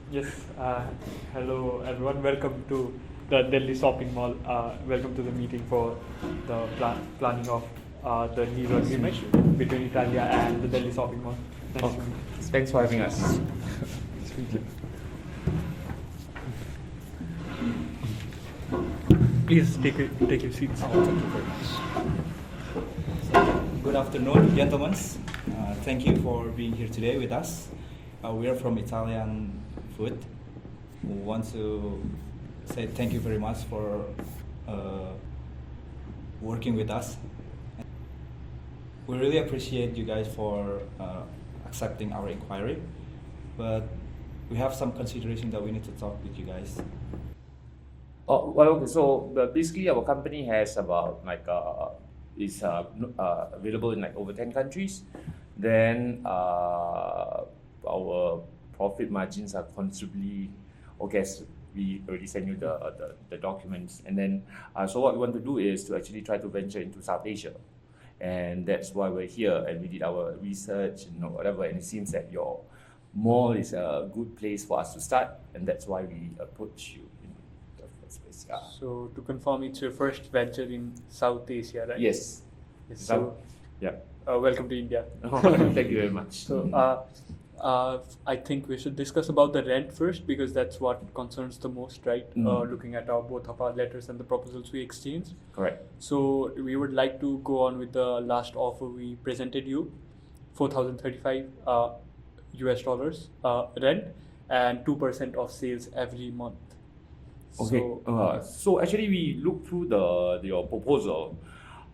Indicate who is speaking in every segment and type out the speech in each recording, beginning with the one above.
Speaker 1: Yes, hello everyone. Welcome to the Delhi shopping mall. Welcome to the meeting for the planning of the new agreement between Italia and the Delhi shopping mall. Nice to meet you.
Speaker 2: Thanks for having us.
Speaker 1: Please take your seats.
Speaker 3: Thank you very much. Good afternoon, gentlemen. Thank you for being here today with us. We are from Italian Food. We want to say thank you very much for working with us. We really appreciate you guys for accepting our inquiry, but we have some consideration that we need to talk with you guys.
Speaker 2: Oh, well, okay. So basically, our company has about is available in like over 10 countries. Then our profit margins are considerably, okay, so we already sent you the documents. And then, so what we want to do is to actually try to venture into South Asia. And that's why we're here, and we did our research and whatever, and it seems that your mall is a good place for us to start, and that's why we approach you in the first place. Yeah.
Speaker 1: So to confirm, it's your first venture in South Asia, right?
Speaker 2: Yes.
Speaker 1: Yes,
Speaker 2: So, yeah.
Speaker 1: welcome to India.
Speaker 2: Thank you very much.
Speaker 1: So I think we should discuss about the rent first because that's what concerns the most, right? Looking at both of our letters and the proposals we exchanged.
Speaker 2: Correct.
Speaker 1: So we would like to go on with the last offer we presented you, 4,035 US dollars rent and 2% of sales every month.
Speaker 2: Okay.
Speaker 1: So,
Speaker 2: So actually, we looked through your proposal.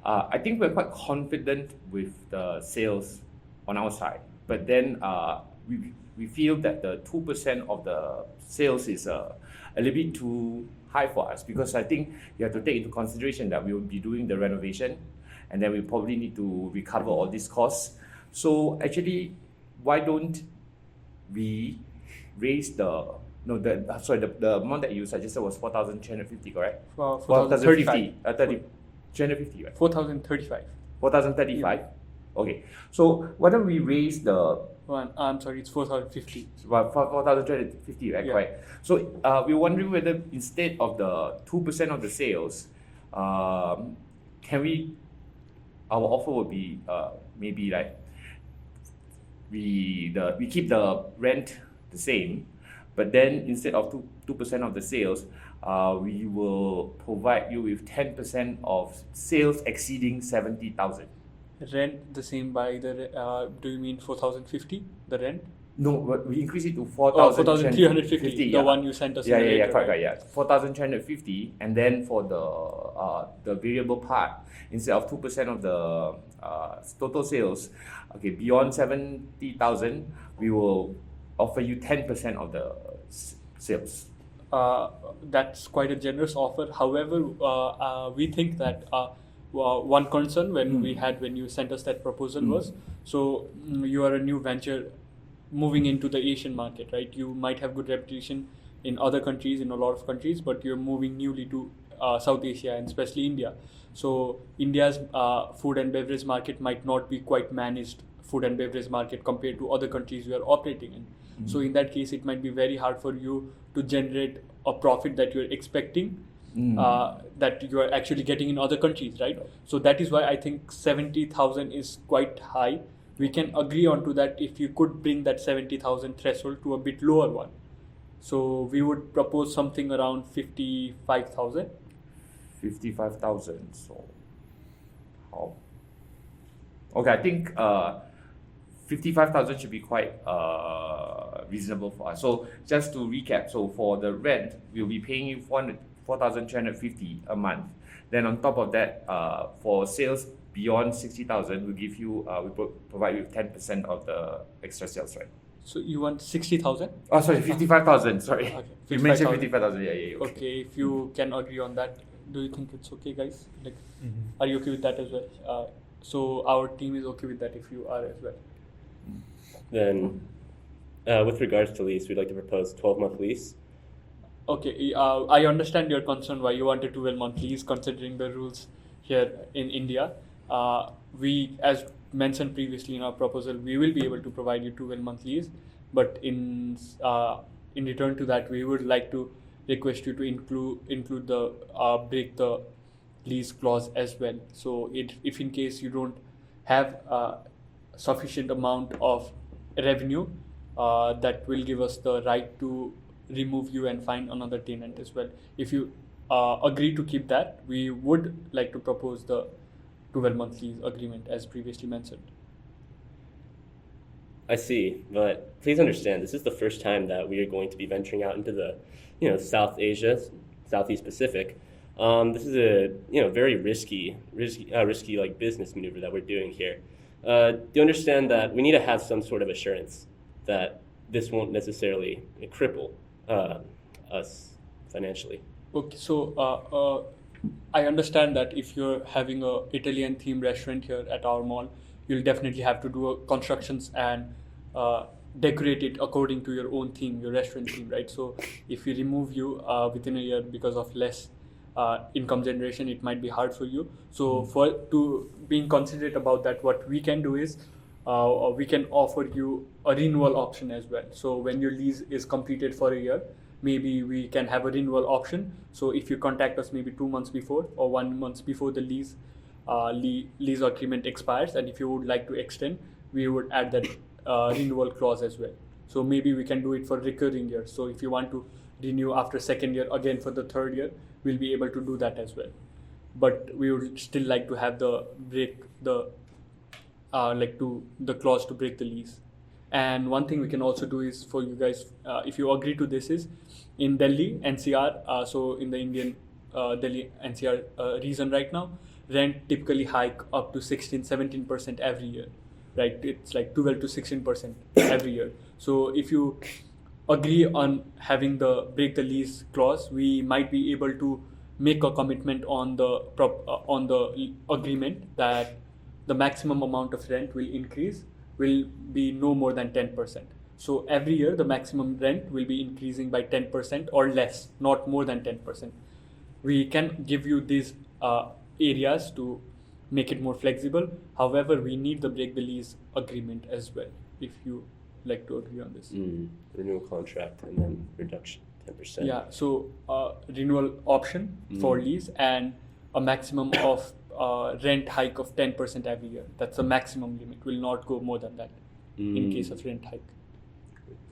Speaker 2: I think we're quite confident with the sales on our side, but then we feel that the 2% of the sales is a little bit too high for us because I think you have to take into consideration that we will be doing the renovation, and then we probably need to recover all these costs. So actually, why don't we raise the the amount that you suggested was 4,350, correct?
Speaker 1: 4,035.
Speaker 2: 350, right?
Speaker 1: 4,035.
Speaker 2: 4,035. Okay. So why don't we raise the
Speaker 1: I'm sorry, it's 4,050.
Speaker 2: 4,350, right?
Speaker 1: Yeah.
Speaker 2: Correct. So we're wondering whether instead of the 2% of the sales, can we? Our offer would be maybe like we keep the rent the same, but then instead of 2% of the sales, we will provide you with 10% of sales exceeding 70,000.
Speaker 1: Rent the same by the, do you mean 4,050, the rent?
Speaker 2: No, but we increase it to
Speaker 1: 4,350,
Speaker 2: yeah.
Speaker 1: the one you sent us
Speaker 2: Yeah,
Speaker 1: in the
Speaker 2: yeah, yeah,
Speaker 1: letter,
Speaker 2: correct,
Speaker 1: right?
Speaker 2: yeah. 4,350, and then for the variable part, instead of 2% of the total sales, okay, beyond 70,000, we will offer you 10% of the sales.
Speaker 1: That's quite a generous offer. However, we think that one concern when you sent us that proposal was, so you are a new venture moving into the Asian market, right? You might have good reputation in other countries, in a lot of countries, but you're moving newly to South Asia and especially India. So India's food and beverage market might not be quite managed food and beverage market compared to other countries you are operating in. So in that case, it might be very hard for you to generate a profit that you're expecting, that you are actually getting in other countries, right? So that is why I think 70,000 is quite high. We can agree on to that if you could bring that 70,000 threshold to a bit lower one. So we would propose something around 55,000.
Speaker 2: 55,000. So, how? Okay, I think 55,000 should be quite reasonable for us. So just to recap, so for the rent, we'll be paying you 4,350 a month. Then on top of that, for sales beyond 60,000, we'll give you, we provide you with 10% of the extra sales, right?
Speaker 1: So you want 60,000?
Speaker 2: Oh, sorry, 55,000. Sorry,
Speaker 1: Okay,
Speaker 2: you mentioned
Speaker 1: 55,000.
Speaker 2: 55,000. Yeah, yeah.
Speaker 1: Okay, if you can agree on that, do you think it's okay, guys? Like, are you okay with that as well? So our team is okay with that if you are as well.
Speaker 4: Then, with regards to lease, we'd like to propose 12-month lease.
Speaker 1: Okay, I understand your concern why you want a 12-month lease considering the rules here in India. We, as mentioned previously in our proposal, we will be able to provide you 12-month lease, but in in return to that, we would like to request you to include the break the lease clause as well. So if in case you don't have sufficient amount of revenue, that will give us the right to remove you and find another tenant as well. If you agree to keep that, we would like to propose the 12-month lease agreement as previously mentioned.
Speaker 4: I see, but please understand, this is the first time that we are going to be venturing out into the, South Asia, Southeast Pacific. This is a, very risky like business maneuver that we're doing here. Do you understand that we need to have some sort of assurance that this won't necessarily cripple us financially?
Speaker 1: Okay, so I understand that if you're having a Italian themed restaurant here at our mall, you'll definitely have to do constructions and decorate it according to your own theme, your restaurant theme, right? So if we remove you within a year because of less income generation, it might be hard for you. So for to being considerate about that, what we can do is we can offer you a renewal option as well. So when your lease is completed for a year, maybe we can have a renewal option. So if you contact us maybe 2 months before or 1 month before the lease agreement expires, and if you would like to extend, we would add that renewal clause as well. So maybe we can do it for recurring years. So if you want to renew after second year again for the third year, we'll be able to do that as well. But we would still like to have the clause to break the lease. And one thing we can also do is for you guys, if you agree to this, is in Delhi NCR, so in the Indian Delhi NCR region right now, rent typically hike up to 16-17% every year, right? It's like 12 to 16% every year. So if you agree on having the break the lease clause, we might be able to make a commitment on the agreement that the maximum amount of rent will be no more than 10%. So every year the maximum rent will be increasing by 10% or less, not more than 10%. We can give you these areas to make it more flexible. However, we need the break the lease agreement as well, if you like to agree on this.
Speaker 4: Renewal contract and then reduction 10%.
Speaker 1: Yeah, so renewal option for lease and a maximum of rent hike of 10% every year. That's the maximum limit. Will not go more than that in case of rent hike.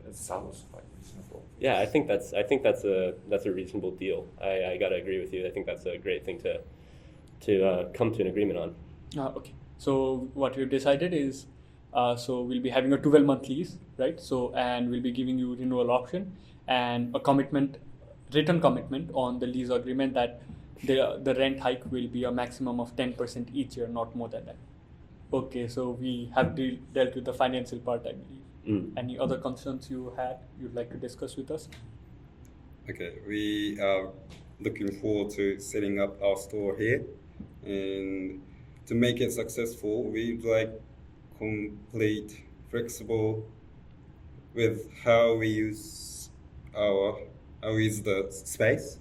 Speaker 2: That sounds quite reasonable.
Speaker 4: Yeah, I think that's a reasonable deal. I gotta agree with you. I think that's a great thing to come to an agreement on.
Speaker 1: Okay. So what we've decided is, so we'll be having a 12-month lease, right? So and we'll be giving you renewal option and a written commitment on the lease agreement that the rent hike will be a maximum of 10% each year, not more than that. Okay, so we have dealt with the financial part, I believe. Any other concerns you'd like to discuss with us?
Speaker 5: Okay, we are looking forward to setting up our store here, and to make it successful, we'd like complete, flexible with how we use the space.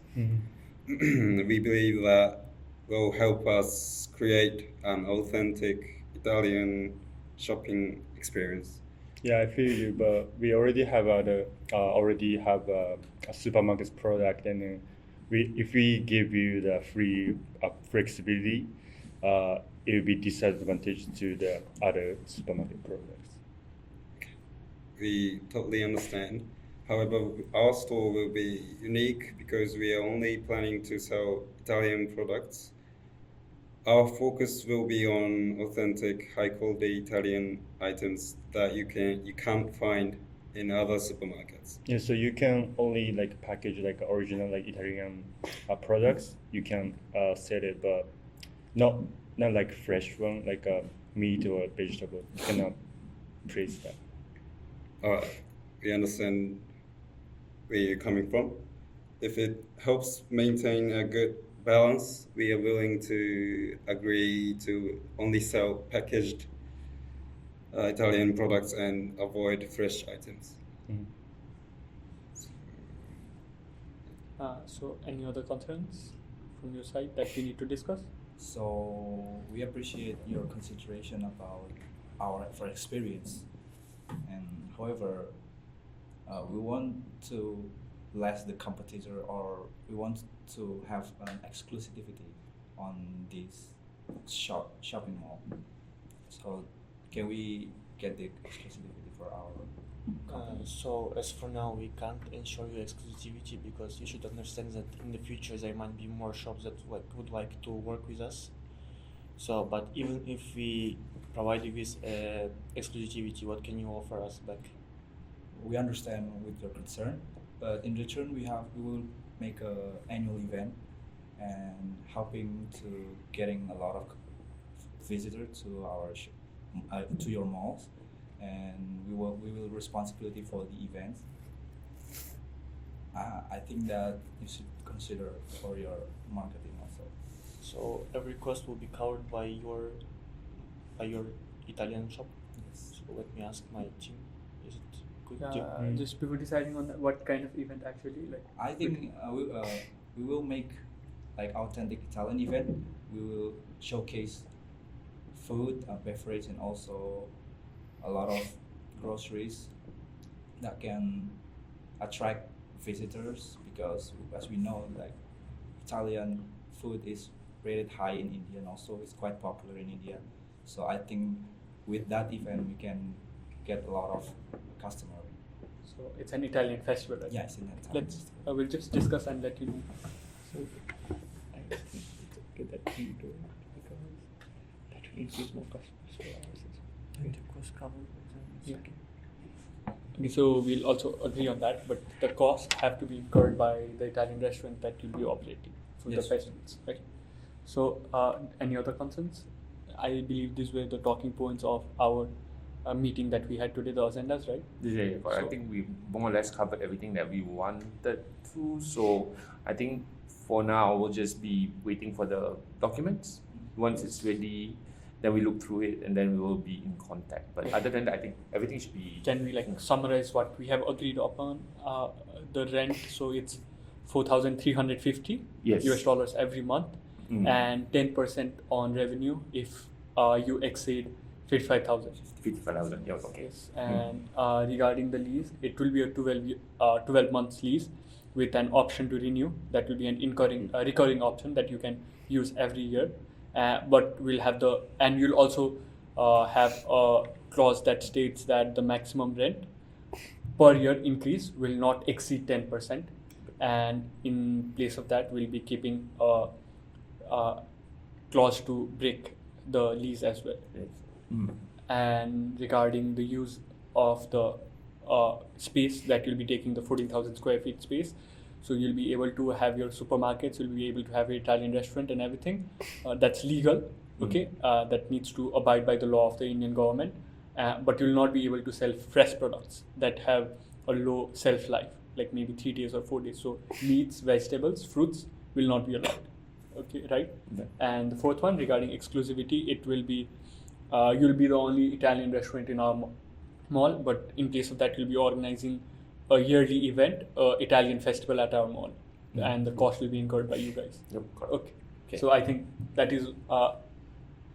Speaker 5: We believe that will help us create an authentic Italian shopping experience.
Speaker 6: Yeah, I feel you, but we already have a supermarket product, and if we give you the free flexibility, it will be disadvantage to the other supermarket products.
Speaker 5: We totally understand. However, our store will be unique because we are only planning to sell Italian products. Our focus will be on authentic, high-quality Italian items that you can't find in other supermarkets.
Speaker 6: Yeah, so you can only package original Italian products. You can sell it, but not like fresh one, like meat or vegetable. You cannot place that.
Speaker 5: All right, we understand where you're coming from. If it helps maintain a good balance, we are willing to agree to only sell packaged Italian products and avoid fresh items.
Speaker 1: So any other concerns from your side that we need to discuss?
Speaker 3: So we appreciate your consideration about our experience, and however, we want to less the competitor, or we want to have an exclusivity on this shopping mall. So can we get the exclusivity for our company?
Speaker 7: So as for now, we can't ensure you exclusivity because you should understand that in the future there might be more shops that would like to work with us. So, but even if we provide you with exclusivity, what can you offer us back?
Speaker 3: We understand with your concern, but in return we will make a annual event and helping to getting a lot of visitors to our to your malls, and we will responsibility for the events. I think that you should consider for your marketing also.
Speaker 7: So every cost will be covered by your Italian shop.
Speaker 3: Yes.
Speaker 7: So let me ask my team. Is it good?
Speaker 1: Just before deciding on that, what kind of event actually, like?
Speaker 3: I think we will make like authentic Italian event. We will showcase food, beverage, and also a lot of groceries that can attract visitors, because as we know, like Italian food is rated high in India and also it's quite popular in India. So I think with that event we can get a lot of customer.
Speaker 1: So it's an Italian festival, right?
Speaker 3: Yeah, it's in that time.
Speaker 1: Let's we'll just discuss and let you know. So
Speaker 6: I think it's okay that we do it because that will increase more customers for ourselves.
Speaker 7: And the cost covered.
Speaker 1: Yeah. Okay, so we'll also agree on that, but the costs have to be incurred by the Italian restaurant that you'll be operating for
Speaker 3: Yes.
Speaker 1: the festivals, right? So, any other concerns? I believe these were the talking points of our meeting that we had today, the agendas, right?
Speaker 2: Yeah, but I
Speaker 1: So-
Speaker 2: think we more or less covered everything that we wanted to. So I think for now we'll just be waiting for the documents. Once it's ready, then we look through it and then we will be in contact. But other than that, I think everything should be.
Speaker 1: Can we like summarize what we have agreed upon? The rent, so it's 4,350
Speaker 2: Yes.
Speaker 1: US dollars every month,
Speaker 2: Mm.
Speaker 1: and 10% on revenue if you exceed 55,000.
Speaker 2: 55,000. Yeah, okay.
Speaker 1: Yes. And regarding the lease, it will be a 12 months lease with an option to renew. That will be an recurring option that you can use every year. But we'll have and you'll also have a clause that states that the maximum rent per year increase will not exceed 10%. And in place of that, we'll be keeping a clause to break the lease as well.
Speaker 2: Yes.
Speaker 1: And regarding the use of the space that you'll be taking, the 14,000 square feet space, so you'll be able to have your supermarkets, you'll be able to have your Italian restaurant and everything that's legal, okay, that needs to abide by the law of the Indian government, but you'll not be able to sell fresh products that have a low shelf life, like maybe 3 days or 4 days. So meats, vegetables, fruits will not be allowed, okay, right?
Speaker 2: Yeah.
Speaker 1: And the fourth one, regarding exclusivity, it will be you'll be the only Italian restaurant in our mall, but in place of that, you'll be organizing a yearly event, Italian festival at our mall, and the cost will be incurred by you guys.
Speaker 2: Yep, correct.
Speaker 1: Okay. So I think that is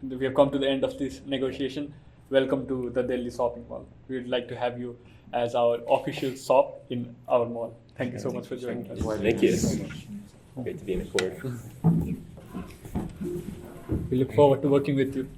Speaker 1: we have come to the end of this negotiation. Welcome to the Delhi shopping mall. We would like to have you as our official shop in our mall. Thank you so much for joining us.
Speaker 4: Thank you. Great to be in Accord.
Speaker 1: We look forward to working with you.